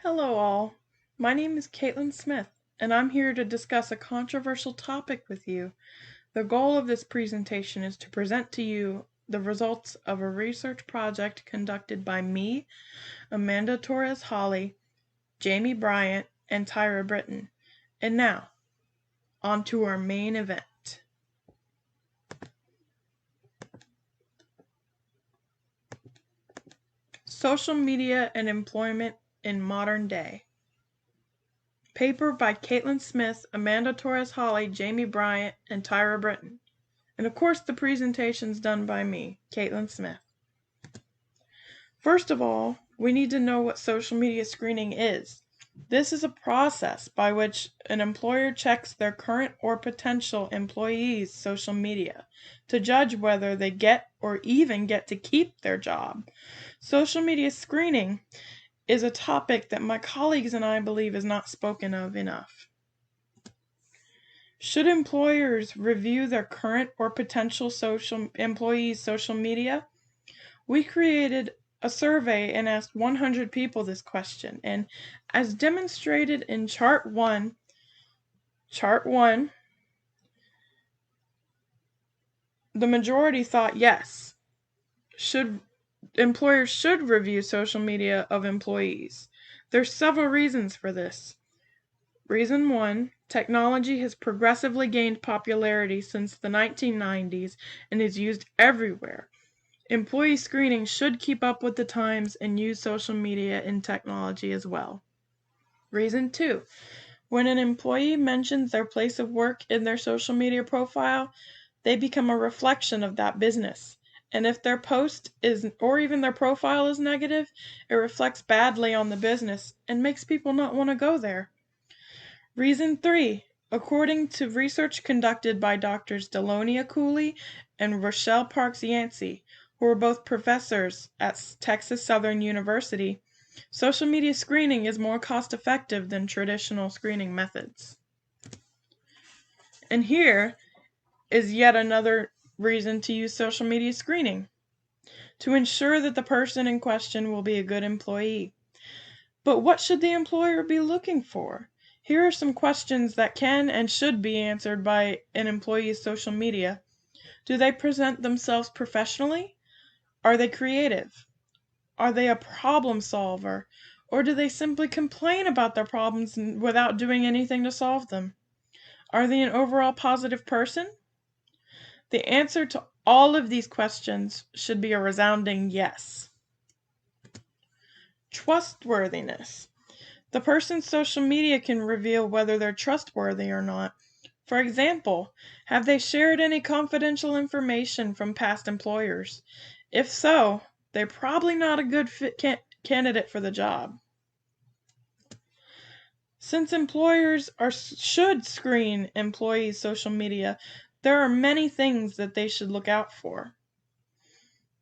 Hello, all. My name is Caitlin Smith, and I'm here to discuss a controversial topic with you. The goal of this presentation is to present to you the results of a research project conducted by me, Amanda Torres Holly, Jamie Bryant, and Tyra Britton. And now, on to our main event. Social media and employment in modern day. Paper by Caitlin Smith, Amanda Torres Holly, Jamie Bryant, and Tyra Britton. And of course the presentation's done by me, Caitlin Smith. First of all, we need to know what social media screening is. This is a process by which an employer checks their current or potential employees' social media to judge whether they get or even get to keep their job. Social media screening is a topic that my colleagues and I believe is not spoken of enough. Should employers review their current or potential employees' social media? We created a survey and asked 100 people this question, and as demonstrated in chart 1, the majority thought yes. Employers should review social media of employees. There's several reasons for this. Reason 1, technology has progressively gained popularity since the 1990s and is used everywhere. Employee screening should keep up with the times and use social media and technology as well. Reason 2, when an employee mentions their place of work in their social media profile, they become a reflection of that business. And if their post or even their profile is negative, it reflects badly on the business and makes people not want to go there. Reason 3, according to research conducted by Drs. Delonia Cooley and Rochelle Parks Yancey, who are both professors at Texas Southern University, social media screening is more cost-effective than traditional screening methods. And here is yet another reason to use social media screening: to ensure that the person in question will be a good employee. But what should the employer be looking for? Here are some questions that can and should be answered by an employee's social media. Do they present themselves professionally? Are they creative? Are they a problem solver? Or do they simply complain about their problems without doing anything to solve them? Are they an overall positive person? The answer to all of these questions should be a resounding yes. Trustworthiness. The person's social media can reveal whether they're trustworthy or not. For example, have they shared any confidential information from past employers? If so, they're probably not a good fit candidate for the job. Since employers should screen employees' social media, there are many things that they should look out for.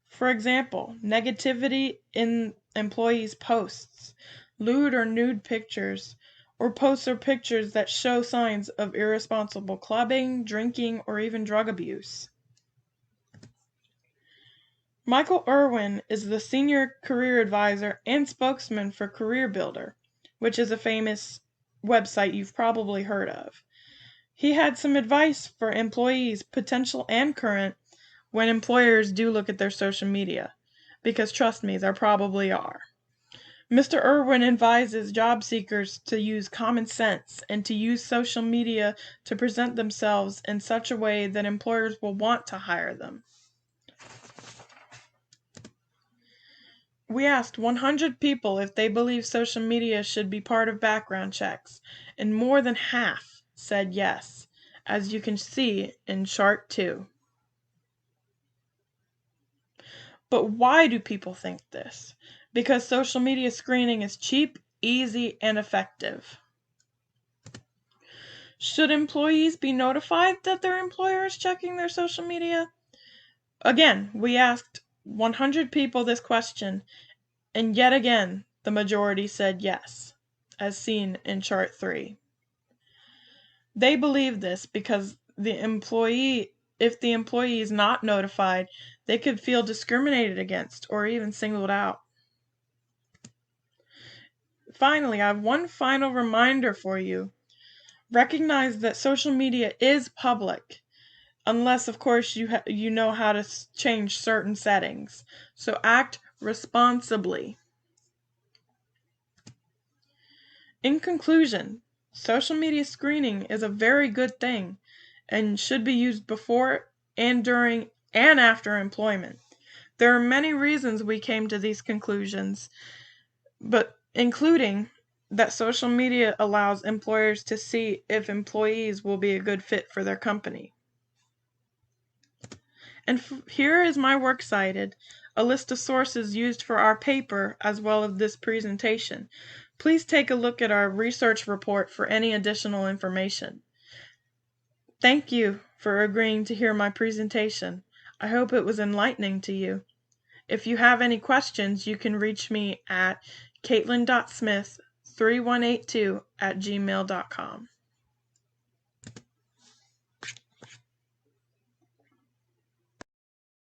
For example, negativity in employees' posts, lewd or nude pictures, or posts or pictures that show signs of irresponsible clubbing, drinking, or even drug abuse. Michael Irwin is the Senior Career Advisor and spokesman for CareerBuilder, which is a famous website you've probably heard of. He had some advice for employees, potential and current, when employers do look at their social media, because trust me, there probably are. Mr. Irwin advises job seekers to use common sense and to use social media to present themselves in such a way that employers will want to hire them. We asked 100 people if they believe social media should be part of background checks, and more than half said yes, as you can see in chart 2. But why do people think this? Because social media screening is cheap, easy, and effective. Should employees be notified that their employer is checking their social media? Again, we asked 100 people this question, and yet again, the majority said yes, as seen in chart 3. They believe this because if the employee is not notified, they could feel discriminated against or even singled out. finally, I have one final reminder for you. Recognize that social media is public, unless, of course, you know how to change certain settings. So act responsibly. In conclusion, social media screening is a very good thing and should be used before and during and after employment. There are many reasons we came to these conclusions, but including that social media allows employers to see if employees will be a good fit for their company. And here is my works cited, a list of sources used for our paper as well as this presentation. Please take a look at our research report for any additional information. Thank you for agreeing to hear my presentation. I hope it was enlightening to you. If you have any questions, you can reach me at caitlin.smith3182@gmail.com.